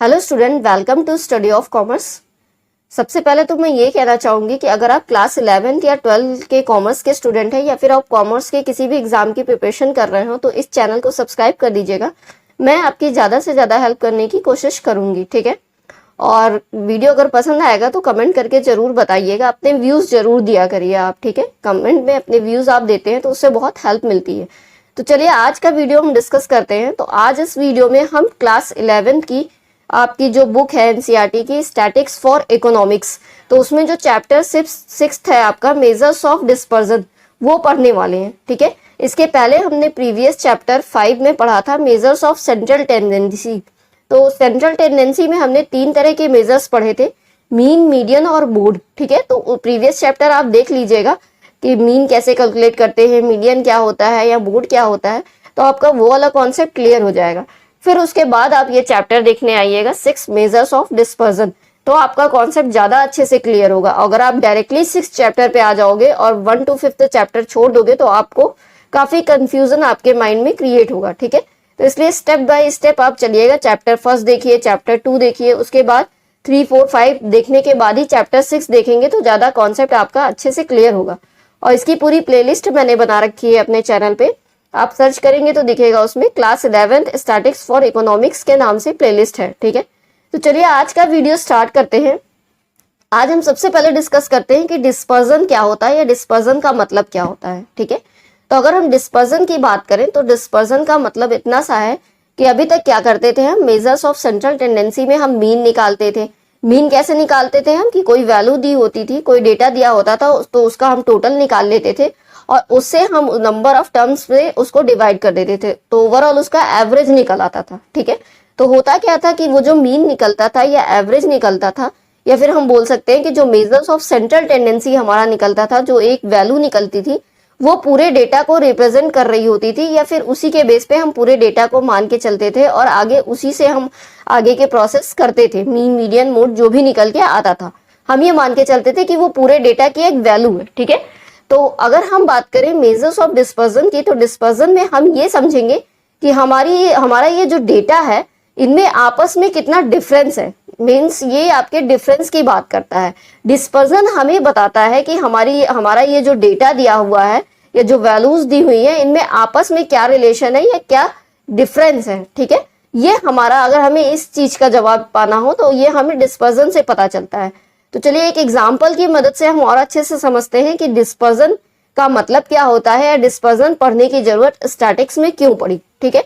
Hello student, welcome to study of commerce. सबसे पहले तो मैं ये कहना चाहूँगी कि अगर आप क्लास 11th या 12th के कॉमर्स के स्टूडेंट हैं या फिर आप कॉमर्स के किसी भी एग्जाम की प्रिपरेशन कर रहे हो तो इस चैनल को सब्सक्राइब कर दीजिएगा। मैं आपकी ज़्यादा से ज़्यादा हेल्प करने की कोशिश करूँगी, ठीक है। और वीडियो अगर पसंद आएगा तो कमेंट करके ज़रूर बताइएगा, अपने व्यूज़ ज़रूर दिया करिए आप, ठीक है। कमेंट में अपने व्यूज़ आप देते हैं तो उससे बहुत हेल्प मिलती है। तो चलिए आज का वीडियो हम डिस्कस करते हैं। तो आज इस वीडियो में हम क्लास 11th की आपकी जो बुक है एनसीईआरटी की स्टैटिक्स फॉर इकोनॉमिक्स, तो उसमें जो चैप्टर 6 है आपका मेजर्स ऑफ डिस्पर्जन, वो पढ़ने वाले हैं, ठीक है। इसके पहले हमने प्रीवियस चैप्टर 5 में पढ़ा था मेजर्स ऑफ सेंट्रल टेंडेंसी। तो सेंट्रल टेंडेंसी में हमने 3 तरह के मेजर्स पढ़े थे, मीन, मीडियन और मोड, ठीक है। तो प्रीवियस चैप्टर आप देख लीजिएगा कि मीन कैसे कैलकुलेट करते हैं, मीडियन क्या होता है या मोड क्या होता है, तो आपका वो वाला कॉन्सेप्ट क्लियर हो जाएगा। फिर उसके बाद आप ये चैप्टर देखने आइएगा 6 मेजर्स ऑफ डिस्पर्जन, तो आपका कॉन्सेप्ट ज्यादा अच्छे से क्लियर होगा। अगर आप डायरेक्टली 6 चैप्टर पे आ जाओगे और 1 to 5th चैप्टर छोड़ दोगे तो आपको काफी कंफ्यूजन आपके माइंड में क्रिएट होगा, ठीक है। तो इसलिए स्टेप बाय स्टेप आप चलिएगा। चैप्टर 1 देखिए, चैप्टर 2 देखिए, उसके बाद 3, 4, 5 देखने के बाद ही चैप्टर 6 देखेंगे तो ज्यादा कॉन्सेप्ट आपका अच्छे से क्लियर होगा। और इसकी पूरी प्लेलिस्ट मैंने बना रखी है अपने चैनल पे, आप सर्च करेंगे तो दिखेगा, उसमें class 11th statics for economics के नाम से प्लेलिस्ट है, ठीक है। तो चलिए आज का वीडियो स्टार्ट करते हैं। आज हम सबसे पहले डिस्कस करते हैं कि डिस्पर्जन क्या होता है या डिस्पर्जन का मतलब क्या होता है, ठीक है। तो अगर हम डिस्पर्जन की बात करें तो डिस्पर्जन का मतलब इतना सा है कि अभी तक क्या करते थे हम, मेजर्स ऑफ सेंट्रल टेंडेंसी में हम मीन निकालते थे। मीन कैसे निकालते थे हम, कि कोई वैल्यू दी होती थी, कोई डेटा दिया होता था तो उसका हम टोटल निकाल लेते थे और उससे हम नंबर ऑफ टर्म्स पे उसको डिवाइड कर देते थे, तो ओवरऑल उसका एवरेज निकल आता था, ठीक है। तो होता क्या था कि वो जो मीन निकलता था या एवरेज निकलता था, या फिर हम बोल सकते हैं कि जो मेजर्स ऑफ सेंट्रल टेंडेंसी हमारा निकलता था, जो एक वैल्यू निकलती थी वो पूरे डेटा को रिप्रेजेंट कर रही होती थी, या फिर उसी के बेस पे हम पूरे डेटा को मान के चलते थे और आगे उसी से हम आगे के प्रोसेस करते थे। मीन, मीडियन, मोड जो भी निकल के आता था, हम ये मान के चलते थे कि वो पूरे डेटा की एक वैल्यू है, ठीक है। तो अगर हम बात करें मेजर्स ऑफ डिस्पर्जन की, तो डिस्पर्जन में हम ये समझेंगे कि हमारा ये जो डेटा है इनमें आपस में कितना डिफरेंस है, मीन्स ये आपके डिफरेंस की बात करता है। डिस्पर्जन हमें बताता है कि हमारा ये जो डेटा दिया हुआ है या जो वैल्यूज दी हुई है इनमें आपस में क्या रिलेशन है या क्या डिफरेंस है, ठीक है। ये हमारा, अगर हमें इस चीज का जवाब पाना हो तो ये हमें डिस्पर्जन से पता चलता है। तो चलिए एक एग्जाम्पल की मदद से हम और अच्छे से समझते हैं कि डिस्पर्जन का मतलब क्या होता है या डिस्पर्जन पढ़ने की जरूरत स्टैटिक्स में क्यों पड़ी, ठीक है।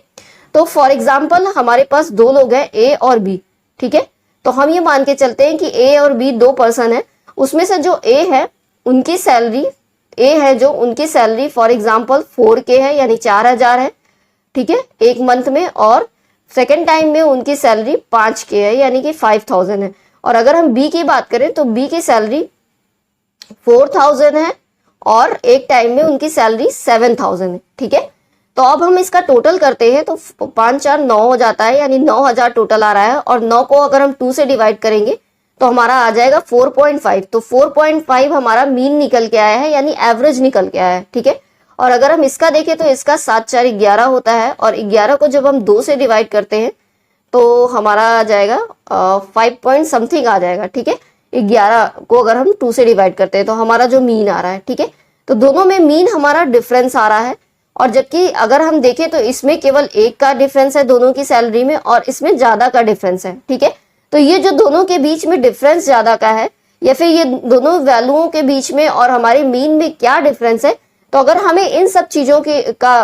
तो फॉर एग्जाम्पल हमारे पास 2 लोग हैं, ए और बी, ठीक है। तो हम ये मान के चलते हैं कि ए और बी 2 पर्सन है, उसमें से जो ए है उनकी सैलरी, उनकी सैलरी फॉर एग्जाम्पल 4K है, यानी 4000 है, ठीक है, एक मंथ में। और सेकेंड टाइम में उनकी सैलरी 5K है, यानी कि 5000 है। और अगर हम बी की बात करें तो बी की सैलरी 4000 है और एक टाइम में उनकी सैलरी 7000 है, ठीक है। तो अब हम इसका टोटल करते हैं तो 5 4 9 हो जाता है, यानी 9000 टोटल आ रहा है। और 9 को अगर हम 2 से डिवाइड करेंगे तो हमारा आ जाएगा 4.5। तो 4.5 हमारा मीन निकल के आया है, यानी एवरेज निकल के आया है, ठीक है। और अगर हम इसका देखें तो इसका 7 4 11 होता है, और 11 को जब हम 2 से डिवाइड करते हैं तो हमारा आ जाएगा 5 पॉइंट समथिंग आ जाएगा, ठीक है। 11 को अगर हम 2 से डिवाइड करते हैं तो हमारा जो मीन आ रहा है, ठीक है। तो दोनों में मीन हमारा डिफरेंस आ रहा है, और जबकि अगर हम देखें तो इसमें केवल 1 का डिफरेंस है दोनों की सैलरी में और इसमें ज्यादा का डिफरेंस है, ठीक है। तो ये जो दोनों के बीच में डिफरेंस ज्यादा का है, या फिर ये दोनों वैल्यूओं के बीच में और हमारे मीन में क्या डिफरेंस है, तो अगर हमें इन सब चीजों का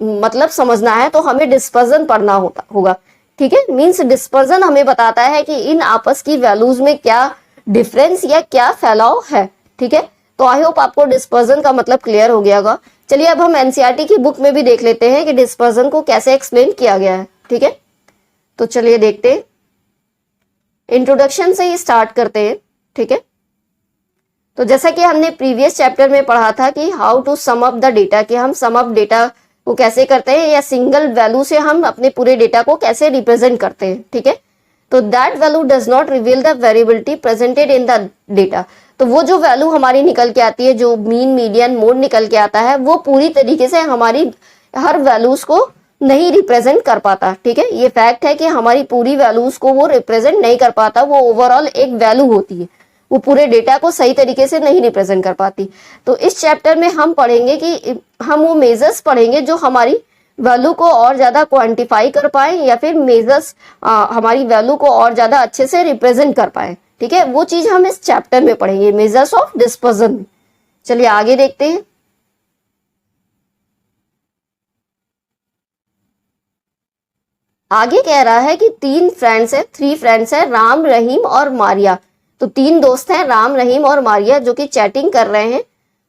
मतलब समझना है तो हमें डिस्पर्जन पढ़ना होगा, ठीक है। मीन्स डिस्पर्जन हमें बताता है कि इन आपस की वैल्यूज में क्या डिफरेंस या क्या फैलाव है, ठीक है। तो आई होप आपको डिस्पर्जन का मतलब क्लियर हो गया होगा। चलिए अब हम एनसीईआरटी की बुक में भी देख लेते हैं कि डिस्पर्जन को कैसे एक्सप्लेन किया गया है, ठीक है। तो चलिए देखते हैं, इंट्रोडक्शन से ही स्टार्ट करते हैं, ठीक है। तो जैसा कि हमने प्रीवियस चैप्टर में पढ़ा था कि how to sum up the data, कि हम सम अप डेटा को कैसे करते हैं या सिंगल वैल्यू से हम अपने पूरे डेटा को कैसे रिप्रेजेंट करते हैं, ठीक है। तो that value does not reveal the variability presented in the data. तो वो जो वैल्यू हमारी निकल के आती है, जो मीन, मीडियन, मोड निकल के आता है, वो पूरी तरीके से हमारी हर वैल्यूज को नहीं रिप्रेजेंट कर पाता। ठीक है, ये फैक्ट है कि हमारी पूरी वैल्यूज को वो रिप्रेजेंट नहीं कर पाता, वो ओवरऑल एक वैल्यू होती है, वो पूरे डेटा को सही तरीके से नहीं रिप्रेजेंट कर पाती। तो इस चैप्टर में हम पढ़ेंगे कि हम वो मेजर्स पढ़ेंगे जो हमारी वैल्यू को और ज्यादा क्वांटिफाई कर पाए या फिर मेजर्स हमारी वैल्यू को और ज्यादा अच्छे से रिप्रेजेंट कर पाए। ठीक है, वो चीज हम इस चैप्टर में पढ़ेंगे, मेजर्स ऑफ डिस्पर्जन में। चलिए आगे देखते हैं। आगे कह रहा है कि थ्री फ्रेंड्स है, राम, रहीम और मारिया। तो तीन दोस्त हैं, राम, रहीम और मारिया, जो कि चैटिंग कर रहे हैं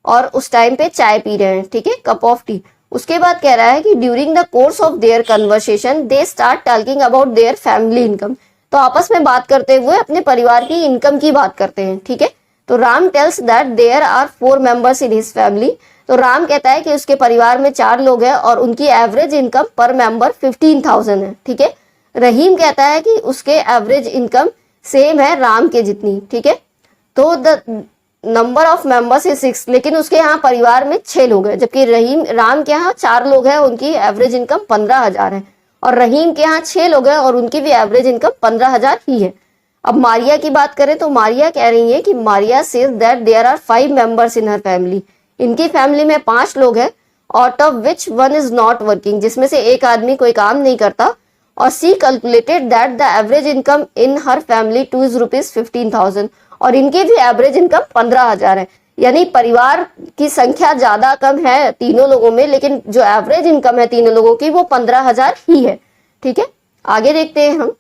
और उस टाइम पे चाय पी रहे हैं। ठीक है, कप ऑफ टी। उसके बाद कह रहा है कि during the course of their conversation they start talking about their family income. तो आपस में बात करते हुए अपने परिवार की इनकम की बात करते हैं। ठीक है, तो Ram tells that there are 4 members in his family. तो राम कहता है कि उसके परिवार में 4 लोग हैं और उनकी एवरेज इनकम पर मेंबर 15,000 है। ठीक है, रहीम कहता है कि उसके एवरेज इनकम सेम है राम के जितनी। ठीक है, तो the number of members is 6, लेकिन उसके यहाँ परिवार में 6 लोग हैं, जबकि राम के यहाँ 4 लोग हैं, उनकी एवरेज इनकम 15,000 है, और रहीम के यहाँ 6 लोग हैं और उनकी भी एवरेज इनकम 15,000 ही है। अब मारिया की बात करें तो मारिया कह रही है कि Maria says that there are 5 members in her family. इनकी फैमिली में 5 लोग हैं, out of which 1 is not working, जिसमें से एक आदमी कोई काम नहीं करता। और she calculated that the average income in her family 2 is rupees 15,000, और इनकी भी एवरेज इनकम 15,000 है। यानी परिवार की संख्या ज्यादा कम है तीनों लोगों में, लेकिन जो एवरेज इनकम है तीनों लोगों की वो 15,000 ही है। ठीक है, आगे देखते हैं हम।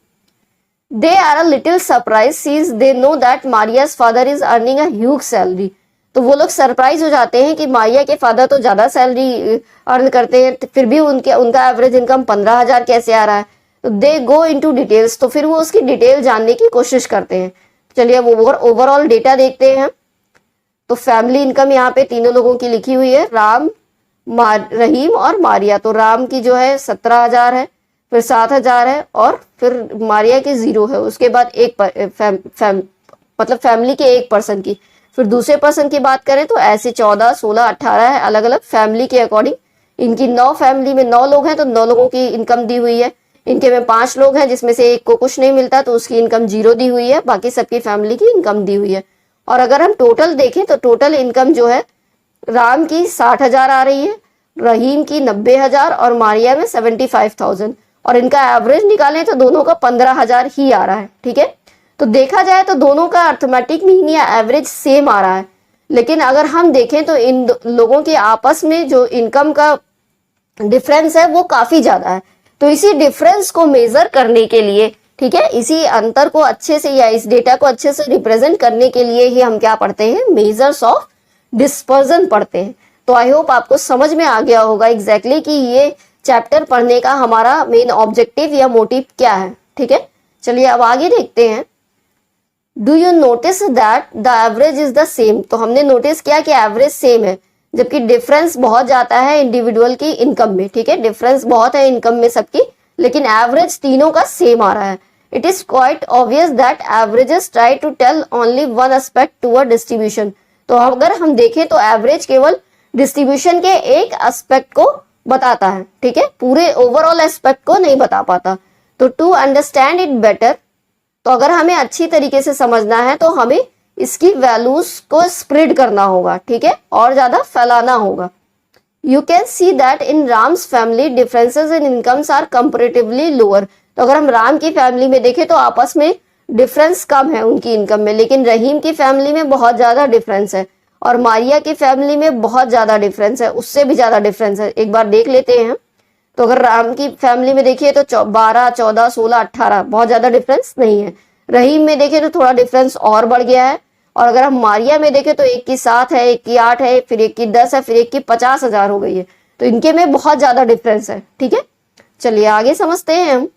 They are a little surprise sees they know that Maria's father is earning a huge salary. तो वो लोग सरप्राइज हो जाते हैं कि मारिया के फादर तो ज्यादा सैलरी अर्न करते हैं, फिर भी उनका एवरेज इनकम 15,000 कैसे आ रहा है। तो दे गो इनटू डिटेल्स, तो फिर वो उसकी डिटेल जानने की कोशिश करते हैं। चलिए अब ओवरऑल डेटा देखते हैं। तो फैमिली इनकम यहाँ पे तीनों लोगों की लिखी हुई है, राम, रहीम और मारिया। तो राम की जो है 17,000 है, फिर 7,000 है, और फिर मारिया की 0 है। उसके बाद मतलब फैमिली के एक पर्सन की। फिर दूसरे पर्सन की बात करें तो ऐसे 14, 16, 18 है, अलग अलग फैमिली के अकॉर्डिंग। इनकी 9 फैमिली में 9 लोग हैं तो 9 लोगों की इनकम दी हुई है। इनके में 5 लोग हैं जिसमें से एक को कुछ नहीं मिलता तो उसकी इनकम 0 दी हुई है, बाकी सबकी फैमिली की इनकम दी हुई है। और अगर हम टोटल देखें तो टोटल इनकम जो है राम की 60,000 आ रही है, रहीम की 90,000 और मारिया में 75,000, और इनका एवरेज निकालें तो दोनों का 15,000 ही आ रहा है। ठीक है, तो देखा जाए तो दोनों का अर्थमेटिक मीन या एवरेज सेम आ रहा है, लेकिन अगर हम देखें तो इन लोगों के आपस में जो इनकम का डिफरेंस है वो काफी ज्यादा है। तो इसी डिफरेंस को मेजर करने के लिए, ठीक है, इसी अंतर को अच्छे से या इस डेटा को अच्छे से रिप्रेजेंट करने के लिए ही हम क्या पढ़ते हैं, मेजर्स ऑफ डिस्पर्जन पढ़ते हैं। तो आई होप आपको समझ में आ गया होगा एग्जैक्टली कि ये चैप्टर पढ़ने का हमारा मेन ऑब्जेक्टिव या मोटिव क्या है। ठीक है, चलिए अब आगे देखते हैं। Do you notice that the average is the same. तो हमने नोटिस किया कि एवरेज सेम है, जबकि डिफरेंस बहुत जाता है इंडिविजुअल की इनकम में। ठीक है, डिफरेंस बहुत है इनकम में सबकी, लेकिन एवरेज तीनों का सेम आ रहा है। It is quite obvious that averages try to tell only one aspect to a distribution. तो अगर हम देखें तो एवरेज केवल डिस्ट्रीब्यूशन के एक एस्पेक्ट को बताता है। ठीक है, पूरे ओवरऑल एस्पेक्ट को नहीं बता पाता। तो टू अंडरस्टैंड इट बेटर, तो अगर हमें अच्छी तरीके से समझना है तो हमें इसकी वैल्यूज को स्प्रेड करना होगा। ठीक है, और ज्यादा फैलाना होगा। You can see that in Ram's family differences in incomes are comparatively lower. तो अगर हम राम की फैमिली में देखें तो आपस में डिफरेंस कम है उनकी इनकम में, लेकिन रहीम की फैमिली में बहुत ज्यादा डिफरेंस है, और मारिया की फैमिली में बहुत ज्यादा डिफरेंस है, उससे भी ज्यादा डिफरेंस है। एक बार देख लेते हैं। तो अगर राम की फैमिली में देखिए तो 12, 14, 16, 18 बहुत ज्यादा डिफरेंस नहीं है। रहीम में देखें तो थोड़ा डिफरेंस और बढ़ गया है, और अगर हम मारिया में देखें तो एक की 7 है, एक की 8 है, फिर एक की 10 है, फिर एक की 50,000 हो गई है। तो इनके में बहुत ज्यादा डिफरेंस है। ठीक है, चलिए आगे समझते हैं हम।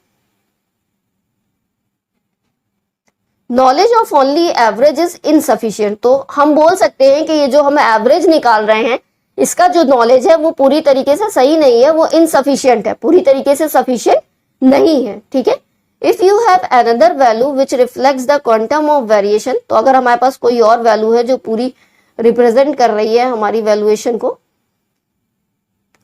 Knowledge of only average is insufficient. तो हम बोल सकते हैं कि ये जो हम एवरेज निकाल रहे हैं इसका जो नॉलेज है वो पूरी तरीके से सही नहीं है, वो इनसफिशियंट है, पूरी तरीके से सफिशियंट नहीं है। ठीक है, if you have another value which reflects the quantum of variation. तो अगर हमारे पास कोई और वैल्यू है जो पूरी रिप्रेजेंट कर रही है हमारी वैल्यूएशन को,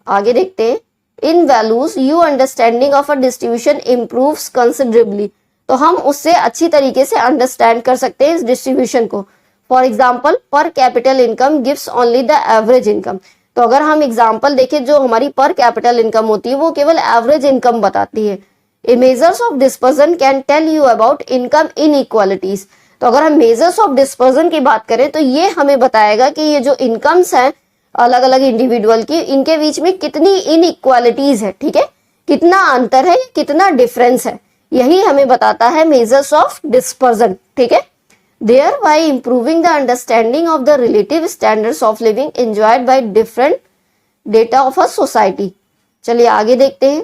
आगे देखते हैं। In values you understanding of a distribution improves considerably. तो हम उससे अच्छी तरीके से अंडरस्टैंड कर सकते हैं इस डिस्ट्रीब्यूशन को। फॉर एग्जाम्पल, पर capital income gives only the average income. तो अगर हम एग्जाम्पल देखें, जो हमारी पर कैपिटल इनकम होती है वो केवल एवरेज इनकम बताती है। A measures of dispersion can tell you about income inequalities. तो अगर हम मेजर्स ऑफ डिस्पर्जन की बात करें तो ये हमें बताएगा कि ये जो इनकम्स हैं अलग अलग इंडिविजुअल की, इनके बीच में कितनी इनइक्वालिटीज है, ठीक है, कितना अंतर है, कितना डिफरेंस है, यही हमें बताता है मेजर्स ऑफ डिस्पर्जन, ठीक है। thereby improving the understanding of the relative standards of living enjoyed by different data of a society। चलिए आगे देखते हैं।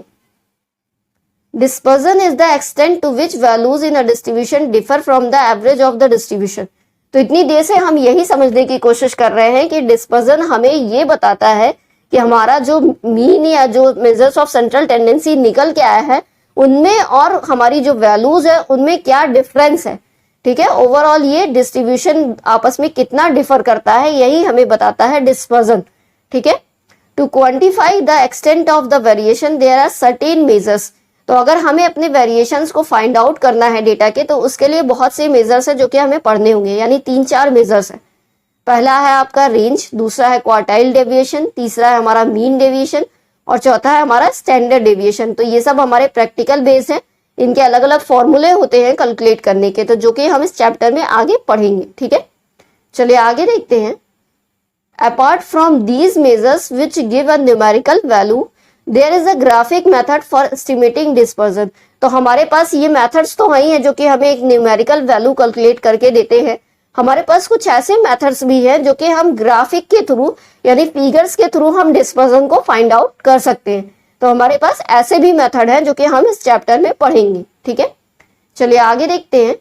Dispersion is the extent to which values in a distribution differ from the average of the distribution। तो इतनी देर से हम यही समझने की कोशिश कर रहे हैं कि डिस्पर्जन हमें ये बताता है कि हमारा जो मीन या जो मेजर्स ऑफ सेंट्रल टेंडेंसी निकल के आया है उनमें और हमारी जो वैल्यूज है उनमें क्या डिफरेंस है, ठीक है। ओवरऑल ये डिस्ट्रीब्यूशन आपस में कितना डिफर करता है यही हमें बताता है डिस्पर्जन, ठीक है। To quantify the extent of the variation there are certain measures. तो अगर हमें अपने वेरिएशंस को फाइंड आउट करना है डेटा के, तो उसके लिए बहुत से मेजर्स है जो कि हमें पढ़ने होंगे, यानी 3-4 मेजर्स है। पहला है आपका रेंज, दूसरा है क्वार्टाइल डेविएशन, तीसरा है हमारा मीन डेविएशन और चौथा है हमारा स्टैंडर्ड डेविएशन। तो ये सब हमारे प्रैक्टिकल बेस है, इनके अलग अलग फॉर्मूले होते हैं कैलकुलेट करने के, तो जो कि हम इस चैप्टर में आगे पढ़ेंगे, ठीक है। चलिए आगे देखते हैं। Apart from these measures which give a numerical value there is a graphic method for estimating dispersion. तो हमारे पास ये मेथड्स तो वही है जो कि हमें एक न्यूमेरिकल वैल्यू कैलकुलेट करके देते हैं। हमारे पास कुछ ऐसे मेथड्स भी हैं जो कि हम ग्राफिक के थ्रू यानी फिगर्स के थ्रू हम डिस्पर्जन को फाइंड आउट कर सकते हैं। तो हमारे पास ऐसे भी मेथड हैं जो कि हम इस चैप्टर में पढ़ेंगे, ठीक है। चलिए आगे देखते हैं।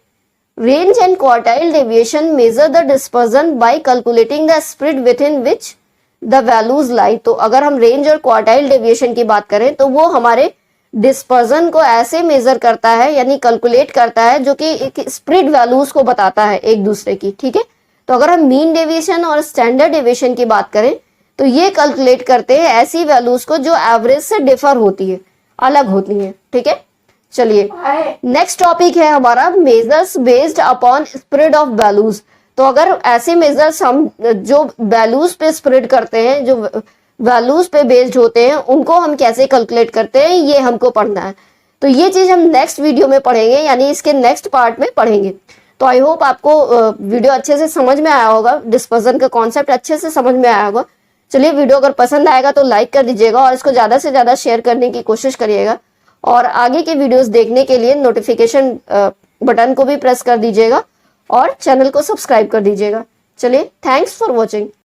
Range and quartile deviation measure the dispersion by calculating the spread within which the values lie. तो अगर हम रेंज और क्वार्टाइल डेविएशन की बात करें तो वो हमारे डिस्पर्जन को ऐसे मेजर करता है यानी कैलकुलेट करता है जो कि एक स्प्रेड वैल्यूज को बताता है एक दूसरे की, ठीक है। तो अगर हम मीन डेविएशन और स्टैंडर्ड डेविएशन की बात करें तो ये कैलकुलेट करते हैं ऐसी वैल्यूज को जो एवरेज से डिफर होती है, अलग होती है, ठीक है। चलिए नेक्स्ट टॉपिक है हमारा measures based upon spread of values. तो अगर ऐसे मेजर्स हम जो वैल्यूज पे स्प्रेड करते हैं, जो वैल्यूज पे बेस्ड होते हैं, उनको हम कैसे कैलकुलेट करते हैं ये हमको पढ़ना है। तो ये चीज हम नेक्स्ट वीडियो में पढ़ेंगे, यानी इसके नेक्स्ट पार्ट में पढ़ेंगे। तो आई होप आपको वीडियो अच्छे से समझ में आया होगा, डिस्पर्जन का कॉन्सेप्ट अच्छे से समझ में आया होगा। चलिए वीडियो अगर पसंद आएगा तो लाइक कर दीजिएगा और इसको ज्यादा से ज्यादा शेयर करने की कोशिश करिएगा और आगे के वीडियोस देखने के लिए नोटिफिकेशन बटन को भी प्रेस कर दीजिएगा और चैनल को सब्सक्राइब कर दीजिएगा। चलिए थैंक्स फॉर वॉचिंग।